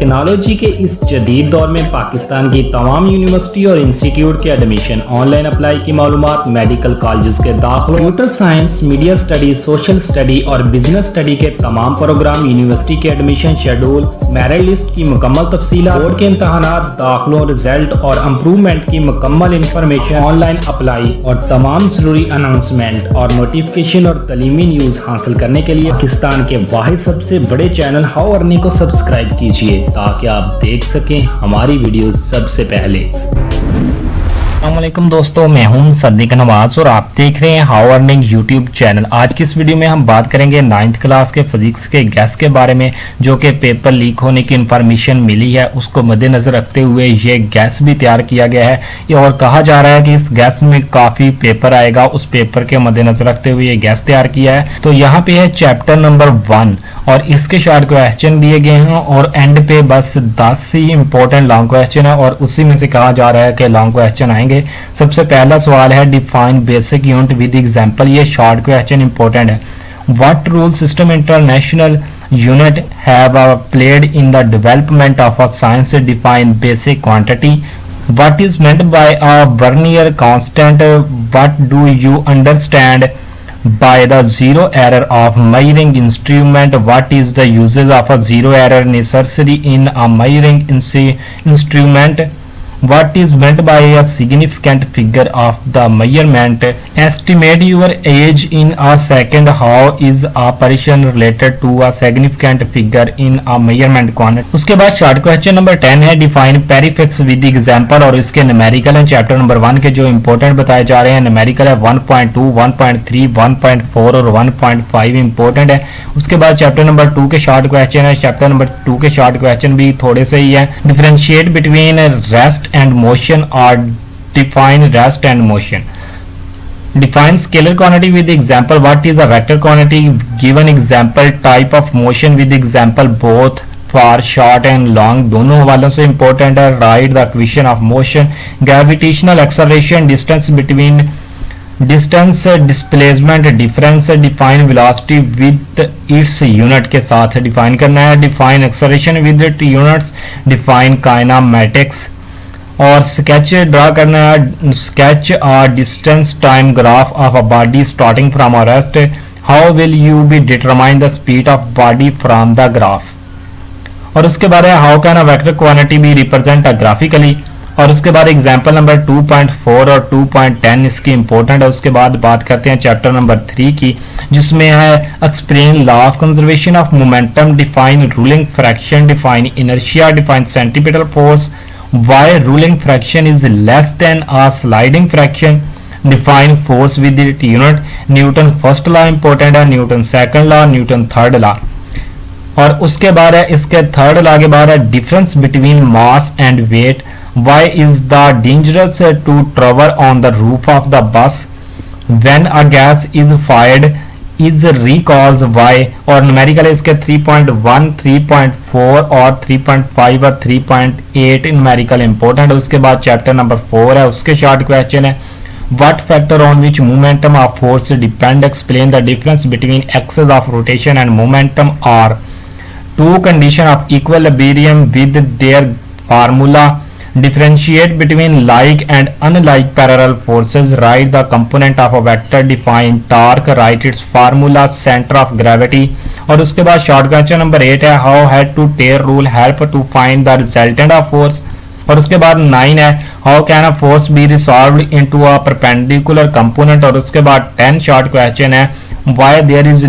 Technology के इस जदीद दौर में पाकिस्तान की तमाम यूनिवर्सिटी और इंस्टीट्यूट के एडमिशन, ऑनलाइन अप्लाई की मालूमात, मेडिकल कॉलेज के दाखिलों, computer science, media studies, social study और बिजनेस स्टडी के तमाम प्रोग्राम, यूनिवर्सिटी के एडमिशन शेड्यूल, मेरिट लिस्ट की मुकम्मल तफसीलात, बोर्ड के इम्तहानात, दाखिलों, रिजल्ट और इम्प्रूवमेंट की मुकम्मल इंफॉर्मेशन, ऑनलाइन अप्लाई और तमाम जरूरी अनाउंसमेंट और नोटिफिकेशन और तलीमी न्यूज हासिल करने के लिए पाकिस्तान के वाहिद सबसे बड़े चैनल हाउ अर्निंग को सब्सक्राइब कीजिए ताकि आप देख सकें हमारी वीडियो सबसे पहले। अस्सलामुअलैकुम दोस्तों, मैं हूं सदीक नवाज और आप देख रहे हैं हाउ अर्निंग यूट्यूब चैनल। आज की इस वीडियो में हम बात करेंगे 9th क्लास के फिजिक्स के गैस के बारे में, जो कि पेपर लीक होने की इंफॉर्मेशन मिली है। उसको मद्देनजर रखते हुए ये गैस भी तैयार किया गया है और कहा जा रहा है कि इस गैस में काफी पेपर आएगा। उस पेपर के मद्देनजर रखते हुए ये गैस तैयार किया है। तो यहाँ पे है चैप्टर नंबर 1 और इसके शॉर्ट क्वेश्चन दिए गए हैं और एंड पे बस 10 ही इंपॉर्टेंट लॉन्ग क्वेश्चन है और उसी में से कहा जा रहा है कि लॉन्ग क्वेश्चन आएंगे। सबसे पहला सवाल है define basic unit with example. ये शॉर्ट क्वेश्चन इंपॉर्टेंट है। What rule system international unit have played in the development of a science define basic quantity. What is meant by a vernier constant. What do you understand by the zero error of measuring instrument. What is the uses of a zero error necessary in a measuring instrument. What is meant by a significant figure of the measurement. Estimate your age in a second. How is operation related to a significant figure in a measurement quantity. उसके बाद short question number 10 है define पेरिफिक्स with example और इसके numerical है। Chapter number 1 के जो important बताए जा रहे हैं न्यूमेरिकल है 1.2, 1.3, 1.4 और 1.5 इंपॉर्टेंट है। उसके बाद चैप्टर नंबर 2 के शॉर्ट क्वेश्चन है। चैप्टर नंबर 2 के शॉर्ट क्वेश्चन भी थोड़े से ही है। Differentiate between rest and motion or define rest and motion. Define scalar quantity with example. What is a vector quantity? Given example. Type of motion with example both for short and long. दोनों हवालों से important है। Write the equation of motion. Gravitational acceleration. Distance between distance displacement difference. Define velocity with its unit के साथ define करना है। Define acceleration with its units. Define kinematics और sketch draw करना है। Sketch a distance time graph of a body starting from a rest. How will you be determine the speed of body from the graph. और उसके बाद how can a vector quantity be represent graphically. और उसके बाद example number 2.4 और 2.10 इसकी important है। उसके बाद बात करते हैं चैप्टर नंबर 3 की, जिसमें है explain law of conservation of momentum, define ruling fraction, define inertia, define centripetal force, why ruling fraction is less than a sliding fraction, define force with its unit, Newton first law important है, Newton second law, Newton third law। और उसके बाद है इसके third law के बाद है difference between mass and weight, why is the dangerous to travel on the roof of the bus, when a gas is fired is recalls why। और numerical इसके 3.1, 3.4 और 3.5 और 3.8 न्यूमेरिकल इंपॉर्टेंट है। उसके बाद चैप्टर नंबर 4 है, उसके शॉर्ट क्वेश्चन है what factor on which momentum of force depend, explain the difference between axis of rotation and momentum are two condition of equilibrium with their formula, differentiate between like and unlike parallel forces, write the component of a vector, define torque, write its formula, center of gravity। और उसके बाद short question number 8 है how head to tail rule help to find the resultant of force। और उसके बाद 9 है how can a force be resolved into a perpendicular component। और उसके बाद 10 शॉर्ट क्वेश्चन है why there is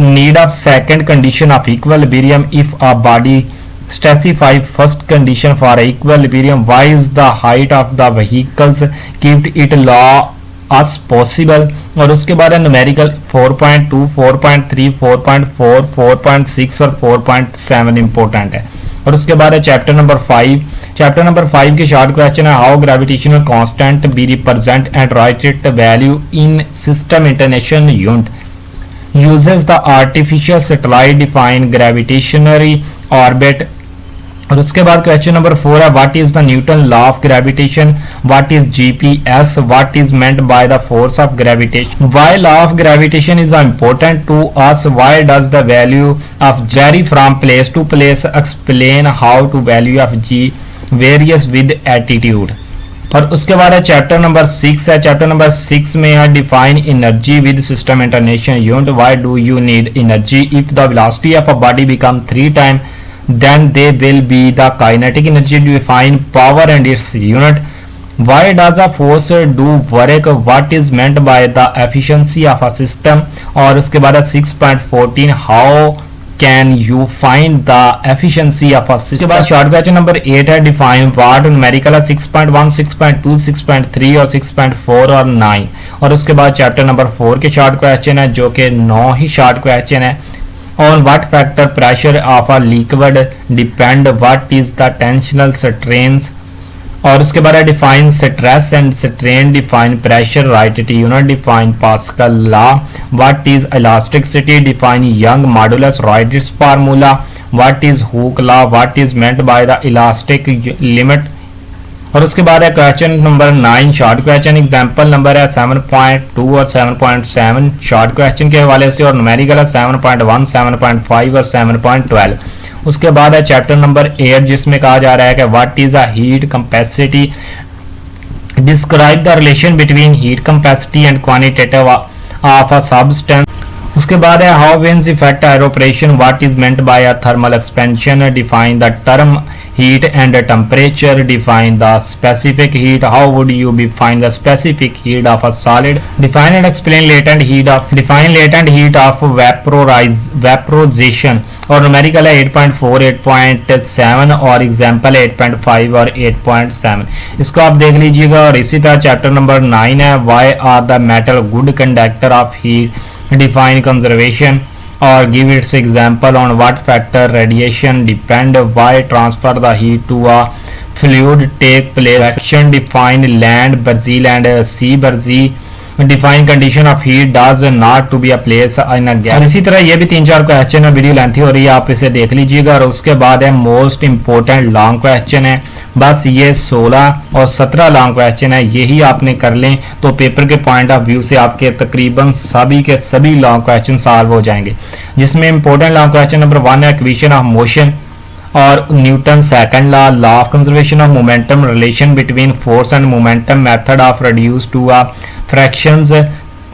need of second condition of equilibrium if a body specify first condition for equilibrium, why is the height of the vehicles kept it law as possible। और उसके बाद numerical 4.2, 4.3, 4.4, 4.6 और 4.7 important है। और उसके बाद है chapter number 5। Chapter number 5 के शॉर्ट क्वेश्चन है how gravitational constant be represent and write it value in system international unit, uses the artificial satellite, define gravitationary orbit, और उसके बाद क्वेश्चन नंबर 4 है what is the Newton law of gravitation, what is GPS, what is meant by the force of gravitation, why law of gravitation is important to us, why does the value of g vary from place to place, explain how to value of g varies with attitude. और उसके बाद है chapter number 6 है। Chapter number 6 में है define energy with system international unit, why do you need energy, if the velocity of a body become 3 time then they will be the kinetic energy, define power and its unit, why does a force do work, what is meant by the efficiency of a system। और उसके बाद 6.14 how can you find the efficiency of a system। उसके बाद short question number 8 है define what, numerical है 6.1 6.2 6.3 और 6.4 और 9। और उसके बाद चैप्टर नंबर 4 के शॉर्ट क्वेश्चन है जो कि 9 ही शॉर्ट क्वेश्चन है। On what factor pressure of a liquid depend, what is the tensional strains। और उसके बाद define stress and strain, define pressure, right it unit, define pascal law, what is elasticity, define young modulus, right it's formula, what is Hooke law, what is meant by the elastic limit. और उसके बाद है question number 9 short question, example number है 7.2 और 7.7 short question के हवाले से, और न्यूमेरिकल है 7.1 7.5 और 7.12। उसके बाद है चैप्टर नंबर 8 जिसमें कहा जा रहा है कि what is a heat capacity, describe the relation between heat capacity and quantitative of a substance. उसके बाद है how winds effect air pressure, what is meant by a thermal expansion, define the term heat and temperature, define the specific heat, how would you define the specific heat of a solid, define and explain latent heat of, define latent heat of vaporization। और numerical है 8.4 8.7 और example है 8.5 और 8.7। इसको आप देख लीजिएगा। और इसी तरह चैप्टर नंबर 9 है why are the metal good conductor of heat, define conservation or give its example, on what factor radiation depend, why transfer the heat to a fluid take place, action, define land Brazil and sea Brazil, define condition of heat does not to be a place in a gas। और इसी तरह ये भी 3-4 question है, video lengthy हो रही है, आप इसे देख लीजिएगा। और उसके बाद है मोस्ट इंपोर्टेंट लॉन्ग क्वेश्चन है, बस ये 16 और 17 लॉन्ग क्वेश्चन है, यही आपने कर लें तो पेपर के पॉइंट ऑफ व्यू से आपके तकरीबन सभी के सभी लॉन्ग क्वेश्चन सॉल्व हो जाएंगे। जिसमें इंपोर्टेंट लॉन्ग क्वेश्चन नंबर 1 है इक्वेशन ऑफ मोशन और Newton second law, law of conservation of momentum, relation between force and momentum, method of reduce to a fractions,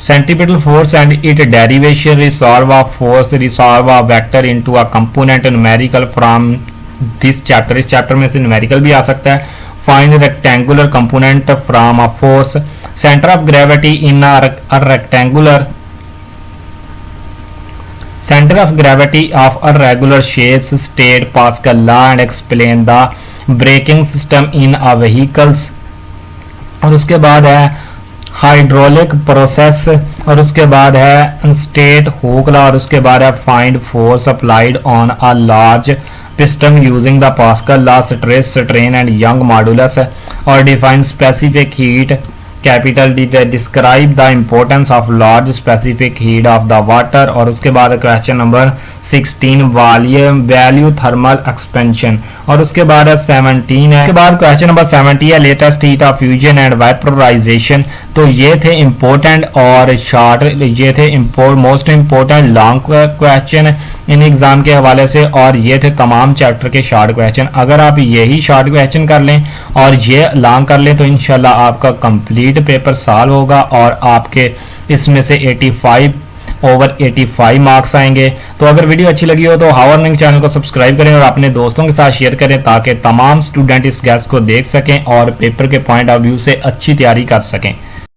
centripetal force and its derivation, resolve a force, resolve a vector into a component, numerical from this chapter। इस chapter में से numerical भी आ सकता है। find rectangular component from a force, center of gravity in a rectangular, center of gravity of irregular shapes, state Pascal law and explain the braking system in a vehicles। और उसके बाद है hydraulic process, और उसके बाद है state Hooke law, और उसके बाद है find force applied on a large piston using the Pascal law, stress strain and Young modulus, और define specific heat capital D, describe the importance of large specific heat of the water. और उसके बाद question number 16 value thermal expansion. और उसके बाद 17 है, उसके बाद क्वेश्चन नंबर 70 है latest heat of fusion and vaporisation. तो ये थे इंपॉर्टेंट और शॉर्ट, ये थे most important long question in exam के हवाले से, और ये थे तमाम चैप्टर के शॉर्ट क्वेश्चन। अगर आप यही शॉर्ट क्वेश्चन कर लें और ये लॉन्ग कर लें तो इंशाल्लाह आपका कंप्लीट पेपर सॉल्व होगा और आपके इसमें से 85/85 मार्क्स आएंगे। तो अगर वीडियो अच्छी लगी हो तो हाउ अर्निंग चैनल को सब्सक्राइब करें और अपने दोस्तों के साथ शेयर करें ताकि तमाम स्टूडेंट इस गैस को देख सकें और पेपर के पॉइंट ऑफ व्यू से अच्छी तैयारी कर सकें।